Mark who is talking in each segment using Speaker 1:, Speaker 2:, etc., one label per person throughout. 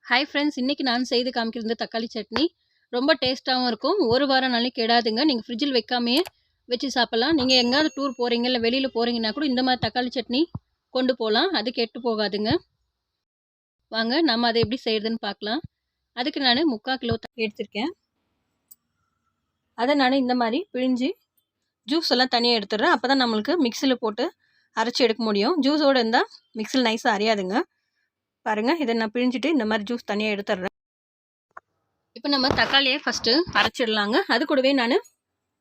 Speaker 1: Hi friends, இன்றைக்கி நான் செய்து காமிக்கிறது தக்காளி சட்னி. ரொம்ப டேஸ்ட்டாகவும் இருக்கும். ஒரு வாரம் நாளைக்கு கெடாதுங்க. நீங்கள் ஃப்ரிட்ஜில் வைக்காமையே வச்சு சாப்பிட்லாம். நீங்கள் எங்கேயாவது டூர் போகிறீங்க இல்லை வெளியில் போகிறீங்கன்னா கூட இந்த மாதிரி தக்காளி சட்னி கொண்டு போகலாம். அது கெட்டு போகாதுங்க. வாங்க நம்ம அதை எப்படி செய்கிறதுன்னு பார்க்கலாம். அதுக்கு நான் 3/4 கிலோ எடுத்திருக்கேன். அதை நான் இந்த மாதிரி பிழிஞ்சு ஜூஸ் எல்லாம் தனியாக எடுத்துடுறேன். அப்போ தான் நம்மளுக்கு மிக்சியில் போட்டு அரைச்சி எடுக்க முடியும். ஜூஸோடு இருந்தால் மிக்சியில் நைஸாக அரையாதுங்க. பாருங்கள், இதை நான் பிழிஞ்சிட்டு இந்த மாதிரி ஜூஸ் தனியாக எடுத்துடுறேன். இப்போ நம்ம தக்காளியை ஃபஸ்ட்டு அரைச்சிடலாங்க. அது கூடவே நான்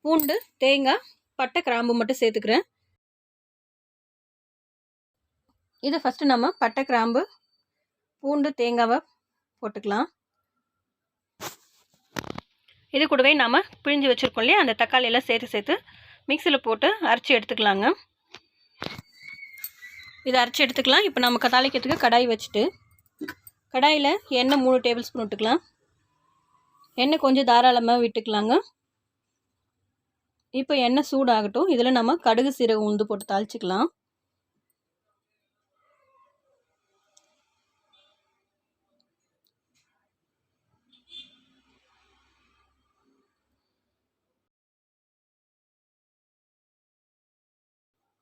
Speaker 1: பூண்டு, தேங்காய், பட்டை, கிராம்பு மட்டும் சேர்த்துக்கிறேன். இதை ஃபஸ்ட்டு நம்ம பட்டை, கிராம்பு, பூண்டு, தேங்காவை போட்டுக்கலாம். இது கூடவே நம்ம பிழிஞ்சு வச்சுருக்கோம் இல்லையா, அந்த தக்காளியெல்லாம் சேர்த்து மிக்சியில் போட்டு அரைச்சி எடுத்துக்கலாங்க. இதை அரைச்சி எடுத்துக்கலாம். இப்போ நம்ம தாளிக்கிறதுக்கு கடாய் வச்சுட்டு கடாயில் எண்ணெய் 3 டேபிள் ஸ்பூன் விட்டுக்கலாம். எண்ணெய் கொஞ்சம் தாராளமாக விட்டுக்கலாங்க. இப்போ எண்ணெய் சூடாகட்டும். இதில் நம்ம கடுகு, சீரகம், உளுந்து போட்டு தாளிச்சிக்கலாம்.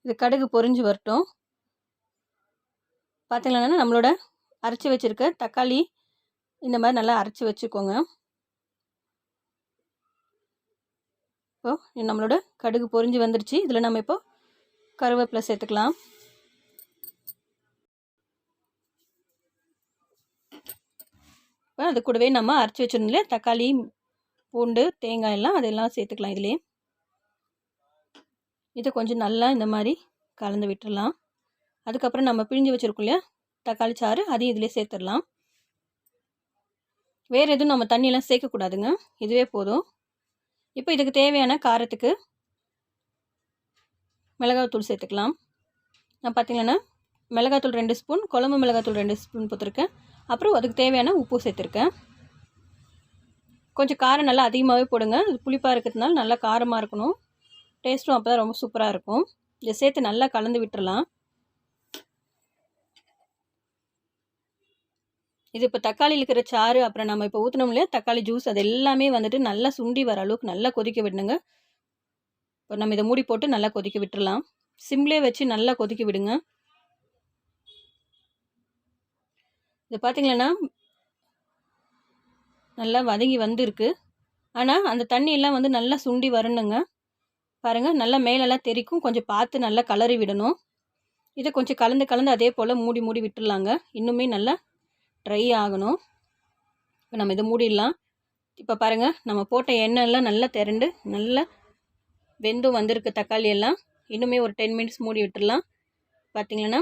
Speaker 1: இது கடுகு பொரிஞ்சு வரட்டும். பார்த்தீங்கன்னா நம்மளோட அரைச்சி வச்சுருக்க தக்காளி இந்த மாதிரி நல்லா அரைச்சி வச்சுக்கோங்க. இப்போது நம்மளோட கடுகு பொரிஞ்சு வந்துடுச்சு. இதில் நம்ம இப்போ கருவேப்பிலை சேர்த்துக்கலாம். இப்போ அது கூடவே நம்ம அரைச்சி வச்சிருந்தோம்ல தக்காளி, பூண்டு, தேங்காய் எல்லாம் அதெல்லாம் சேர்த்துக்கலாம். இதிலே இதை கொஞ்சம் நல்லா இந்த மாதிரி கலந்து விட்டுடலாம். அதுக்கப்புறம் நம்ம பிழிஞ்சு வச்சுருக்கோம் இல்லையா தக்காளி சாறு, அதையும் இதிலே சேர்த்துடலாம். வேறு எதுவும் நம்ம தண்ணியெல்லாம் சேர்க்கக்கூடாதுங்க, இதுவே போதும். இப்போ இதுக்கு தேவையான காரத்துக்கு மிளகாய்த்தூள் சேர்த்துக்கலாம். நான் பார்த்திங்கன்னா மிளகாய்த்தூள் 2 ஸ்பூன், குழம்பு மிளகாய்த்தூள் 2 ஸ்பூன் போட்டிருக்கேன். அப்புறம் அதுக்கு தேவையான உப்பு சேர்த்துருக்கேன். கொஞ்சம் காரம் நல்லா அதிகமாகவே போடுங்க. இது புளிப்பாக இருக்கிறதுனால நல்லா காரமாக இருக்கணும். டேஸ்ட்டும் அப்போ தான் ரொம்ப சூப்பராக இருக்கும். இதை சேர்த்து நல்லா கலந்து விட்டுறலாம். இது இப்போ தக்காளியில் இருக்கிற சாறு, அப்புறம் நம்ம இப்போ ஊற்றினோம் இல்லையா தக்காளி ஜூஸ், அது எல்லாமே வந்துட்டு நல்லா சுண்டி வர அளவுக்கு நல்லா கொதிக்க விடணுங்க. இப்போ நம்ம இதை மூடி போட்டு நல்லா கொதிக்க விட்டுறலாம். சிம்லே வச்சு நல்லா கொதிக்க விடுங்க. இது பார்த்திங்கன்னா நல்லா வதங்கி வந்துருக்கு. ஆனால் அந்த தண்ணியெல்லாம் வந்து நல்லா சுண்டி வரணுங்க. பாருங்கள், நல்லா மேலெல்லாம் தெரிக்கும். கொஞ்சம் பார்த்து நல்லா கலரி விடணும். இதை கொஞ்சம் கலந்து அதே போல் மூடி விட்டுடலாங்க. இன்னுமே நல்லா ட்ரை ஆகணும். இப்போ நம்ம இதை மூடிடலாம். இப்போ பாருங்கள், நம்ம போட்ட எண்ணெயெல்லாம் நல்லா திரண்டு நல்லா வெந்தும் வந்திருக்கு தக்காளி எல்லாம். இன்னுமே ஒரு 10 மினிட்ஸ் மூடி விட்டுடலாம். பார்த்திங்கன்னா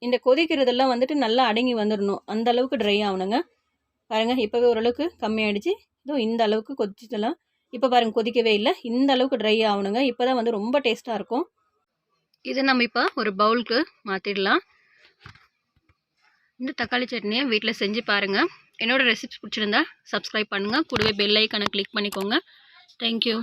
Speaker 1: இந்த கொதிக்கிறதெல்லாம் வந்துட்டு நல்லா அடங்கி வந்துடணும். அந்த அளவுக்கு ட்ரை ஆகணுங்க. பாருங்கள், இப்போவே ஓரளவுக்கு கம்மியாகிடுச்சு. இதுவும் இந்த அளவுக்கு கொதிச்சதெல்லாம் இப்போ பாருங்கள் கொதிக்கவே இல்லை. இந்த அளவுக்கு ட்ரை ஆகணுங்க. இப்போ தான் வந்து ரொம்ப டேஸ்ட்டாக இருக்கும். இதை நம்ம இப்போ ஒரு பவுலுக்கு மாற்றிடலாம். இந்த தக்காளி சட்னியை வீட்டில் செஞ்சு பாருங்கள். என்னோடய ரெசிப்ஸ் பிடிச்சிருந்தா சப்ஸ்கிரைப் பண்ணுங்கள். கூடவே பெல் ஐக்கானை கிளிக் பண்ணிக்கோங்க. தேங்க்யூ.